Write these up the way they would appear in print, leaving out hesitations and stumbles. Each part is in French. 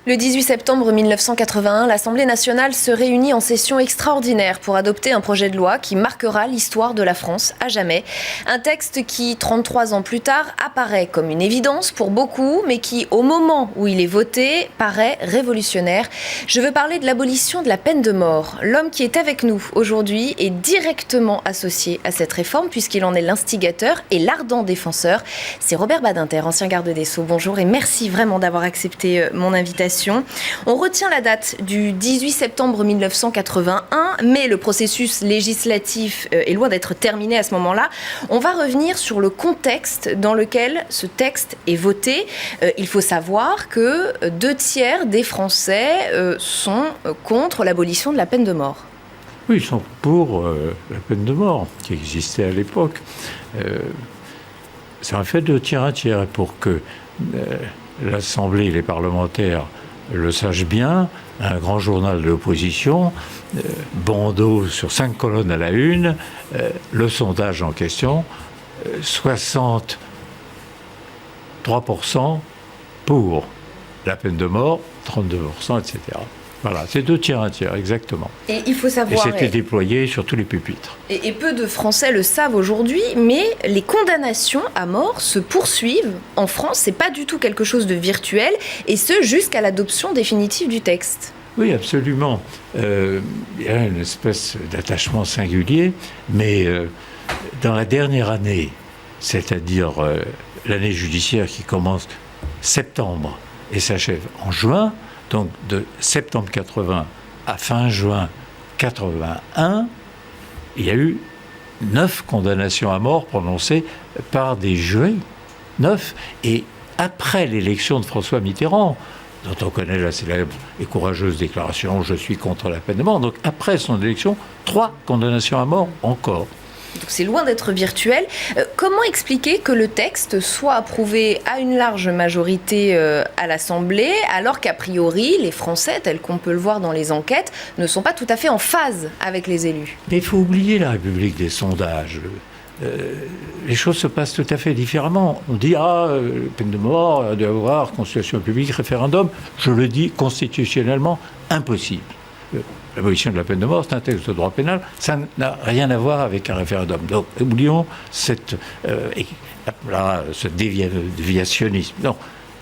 Le 18 septembre 1981, l'Assemblée nationale se réunit en session extraordinaire pour adopter un projet de loi qui marquera l'histoire de la France à jamais. Un texte qui, 33 ans plus tard, apparaît comme une évidence pour beaucoup, mais qui, au moment où il est voté, paraît révolutionnaire. Je veux parler de l'abolition de la peine de mort. L'homme qui est avec nous aujourd'hui est directement associé à cette réforme, puisqu'il en est l'instigateur et l'ardent défenseur. C'est Robert Badinter, ancien garde des Sceaux. Bonjour et merci vraiment d'avoir accepté mon invitation. On retient la date du 18 septembre 1981, mais le processus législatif est loin d'être terminé à ce moment-là. On va revenir sur le contexte dans lequel ce texte est voté. Il faut savoir que 2/3 des Français sont contre l'abolition de la peine de mort. Oui, ils sont pour la peine de mort qui existait à l'époque. C'est un fait de tiers à tiers pour que l'Assemblée et les parlementaires le sachent bien. Un grand journal de l'opposition, bandeau sur 5 colonnes à la une, le sondage en question, 63% pour la peine de mort, 32%, etc. Voilà, c'est 2/3, 1/3, exactement. Et il faut savoir... Et c'était déployé sur tous les pupitres. Et peu de Français le savent aujourd'hui, mais les condamnations à mort se poursuivent en France. C'est pas du tout quelque chose de virtuel, et ce, jusqu'à l'adoption définitive du texte. Oui, absolument. Il y a une espèce d'attachement singulier, mais dans la dernière année, c'est-à-dire l'année judiciaire qui commence septembre et s'achève en juin, donc de septembre 80 à fin juin 81, il y a eu 9 condamnations à mort prononcées par des jurys. 9. Et après l'élection de François Mitterrand, dont on connaît la célèbre et courageuse déclaration « Je suis contre la peine de mort », donc après son élection, 3 condamnations à mort encore. Donc c'est loin d'être virtuel. Comment expliquer que le texte soit approuvé à une large majorité à l'Assemblée, alors qu'a priori, les Français, tels qu'on peut le voir dans les enquêtes, ne sont pas tout à fait en phase avec les élus? Mais il faut oublier la République des sondages. Les choses se passent tout à fait différemment. On dit, peine de mort, de avoir consultation publique, référendum. Je le dis constitutionnellement, impossible. L'abolition de la peine de mort, c'est un texte de droit pénal, ça n'a rien à voir avec un référendum. Donc, oublions ce déviationnisme. Non,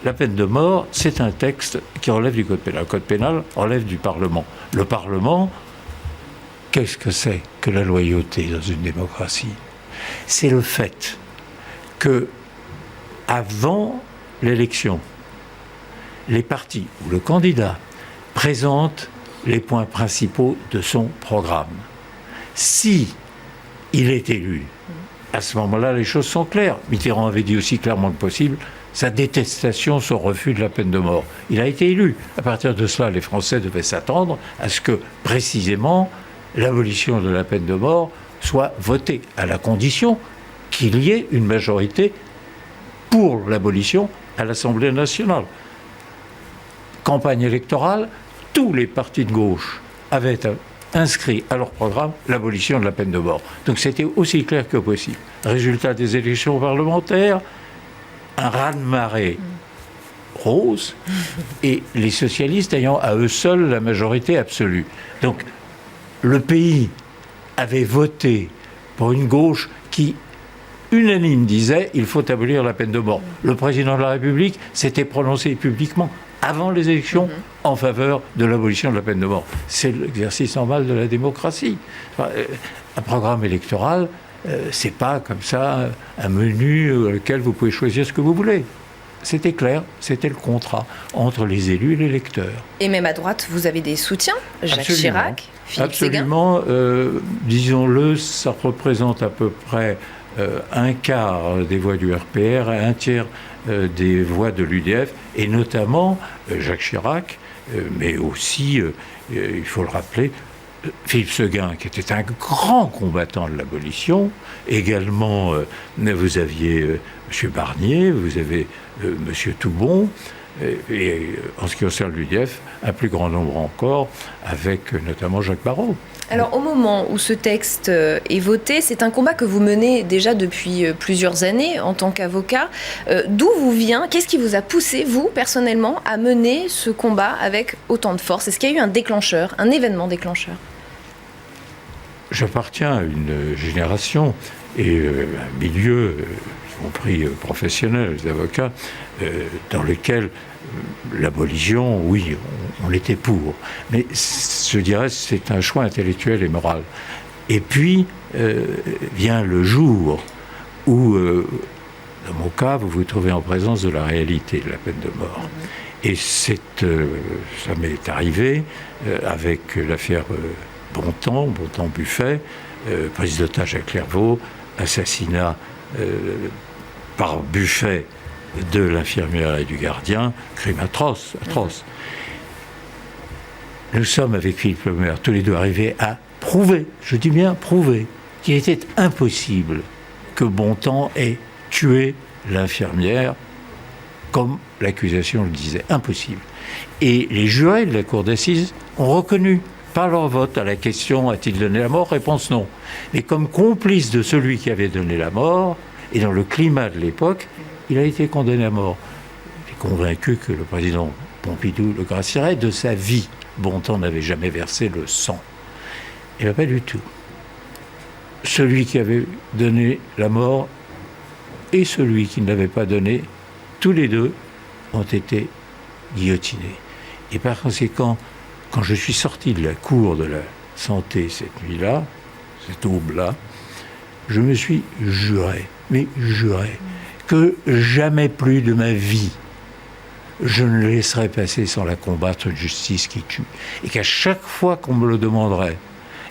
la peine de mort, c'est un texte qui relève du Code pénal. Le Code pénal relève du Parlement. Le Parlement, qu'est-ce que c'est que la loyauté dans une démocratie? C'est le fait que, avant l'élection, les partis ou le candidat présentent les points principaux de son programme. Si il est élu, à ce moment-là, les choses sont claires. Mitterrand avait dit aussi clairement que possible sa détestation, son refus de la peine de mort. Il a été élu. À partir de cela, les Français devaient s'attendre à ce que, précisément, l'abolition de la peine de mort soit votée, à la condition qu'il y ait une majorité pour l'abolition à l'Assemblée nationale. Campagne électorale, tous les partis de gauche avaient inscrit à leur programme l'abolition de la peine de mort. Donc c'était aussi clair que possible. Résultat des élections parlementaires, un raz-de-marée rose, et les socialistes ayant à eux seuls la majorité absolue. Donc le pays avait voté pour une gauche qui, unanime, disait il faut abolir la peine de mort. Le président de la République s'était prononcé publiquement avant les élections, en faveur de l'abolition de la peine de mort. C'est l'exercice normal de la démocratie. Un programme électoral, c'est pas comme ça un menu auquel vous pouvez choisir ce que vous voulez. C'était clair, c'était le contrat entre les élus et les électeurs. Et même à droite, vous avez des soutiens? Jacques Chirac, Philippe Séguin? Absolument. Disons-le, ça représente à peu près un quart des voix du RPR, un tiers des voix de l'UDF, et notamment Jacques Chirac, mais aussi, il faut le rappeler, Philippe Séguin, qui était un grand combattant de l'abolition. Également, vous aviez M. Barnier, vous avez M. Toubon, Et en ce qui concerne l'UDF, un plus grand nombre encore, avec notamment Jacques Barrot. Alors, au moment où ce texte est voté, c'est un combat que vous menez déjà depuis plusieurs années en tant qu'avocat. D'où vous vient, qu'est-ce qui vous a poussé, vous, personnellement, à mener ce combat avec autant de force? Est-ce qu'il y a eu un déclencheur, un événement déclencheur? J'appartiens à une génération et un milieu, y compris professionnel, les avocats, dans lequel l'abolition, oui, on était pour. Mais je dirais c'est un choix intellectuel et moral. Et puis vient le jour où, dans mon cas, vous vous trouvez en présence de la réalité de la peine de mort. Et ça m'est arrivé avec l'affaire Bontemps prise d'otage à Clairvaux, assassinat par Buffet de l'infirmière et du gardien, crime atroce. Nous sommes avec Philippe Lemaire tous les deux arrivés à prouver, je dis bien prouver, qu'il était impossible que Bontemps ait tué l'infirmière comme l'accusation le disait. Impossible. Et les jurés de la cour d'assises ont reconnu par leur vote à la question « a-t-il donné la mort ?» Réponse non. Mais comme complice de celui qui avait donné la mort, et dans le climat de l'époque, il a été condamné à mort. Il est convaincu que le président Pompidou le gracierait de sa vie. Bontemps n'avait jamais versé le sang. Il n'a pas du tout. Celui qui avait donné la mort et celui qui ne l'avait pas donné, tous les deux ont été guillotinés. Et par conséquent, quand je suis sorti de la cour de la santé cette nuit-là, cette aube-là, je me suis juré, que jamais plus de ma vie, je ne laisserai passer sans la combattre une justice qui tue. Et qu'à chaque fois qu'on me le demanderait,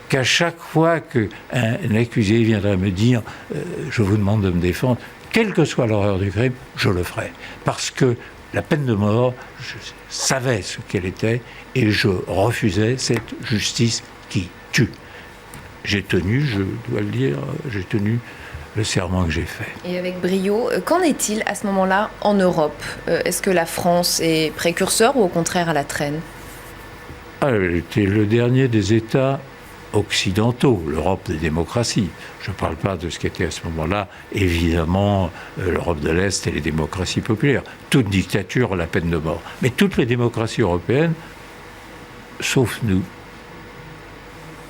qu'à chaque fois qu'un accusé viendrait me dire « je vous demande de me défendre », quelle que soit l'horreur du crime, je le ferai. Parce que la peine de mort, je savais ce qu'elle était et je refusais cette justice qui tue. J'ai tenu, je dois le dire, j'ai tenu le serment que j'ai fait. Et avec brio, qu'en est-il à ce moment-là en Europe? Est-ce que la France est précurseur ou au contraire à la traîne? Elle était le dernier des États occidentaux, l'Europe des démocraties. Je ne parle pas de ce qu'était à ce moment-là, évidemment, l'Europe de l'Est et les démocraties populaires. Toute dictature a la peine de mort. Mais toutes les démocraties européennes, sauf nous,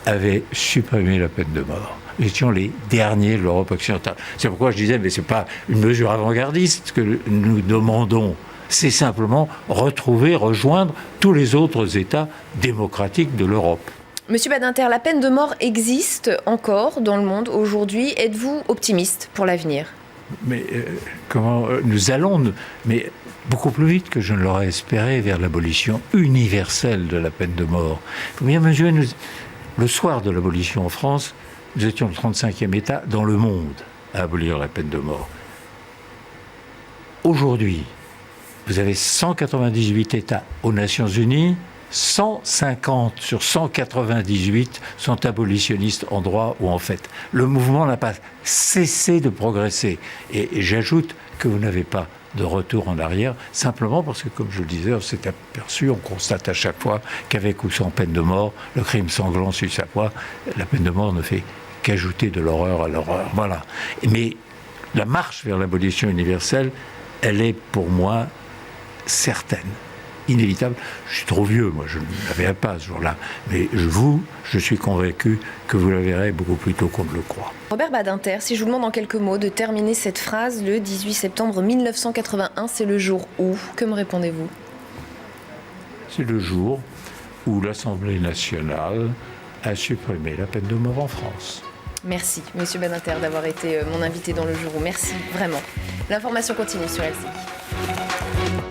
avaient supprimé la peine de mort. Nous étions les derniers de l'Europe occidentale. C'est pourquoi je disais, mais ce n'est pas une mesure avant-gardiste que nous demandons. C'est simplement rejoindre tous les autres États démocratiques de l'Europe. Monsieur Badinter, la peine de mort existe encore dans le monde aujourd'hui. Êtes-vous optimiste pour l'avenir? Mais comment nous allons, mais beaucoup plus vite que je ne l'aurais espéré, vers l'abolition universelle de la peine de mort. Il faut bien mesurer, le soir de l'abolition en France, nous étions le 35e État dans le monde à abolir la peine de mort. Aujourd'hui, vous avez 198 États aux Nations Unies, 150 sur 198 sont abolitionnistes en droit ou en fait. Le mouvement n'a pas cessé de progresser. Et j'ajoute que vous n'avez pas de retour en arrière, simplement parce que, comme je le disais, on s'est aperçu, on constate à chaque fois qu'avec ou sans peine de mort, le crime sanglant suit sa voie, la peine de mort ne fait qu'ajouter de l'horreur à l'horreur. Voilà. Mais la marche vers l'abolition universelle, elle est pour moi certaine, inévitable. Je suis trop vieux, moi, je ne la verrai pas ce jour-là. Mais je suis convaincu que vous la verrez beaucoup plus tôt qu'on ne le croit. Robert Badinter, si je vous demande en quelques mots de terminer cette phrase, le 18 septembre 1981, c'est le jour où? Que me répondez-vous? C'est le jour où l'Assemblée nationale a supprimé la peine de mort en France. Merci, Monsieur Badinter, d'avoir été mon invité dans le jour où. Merci, vraiment. L'information continue sur LCI.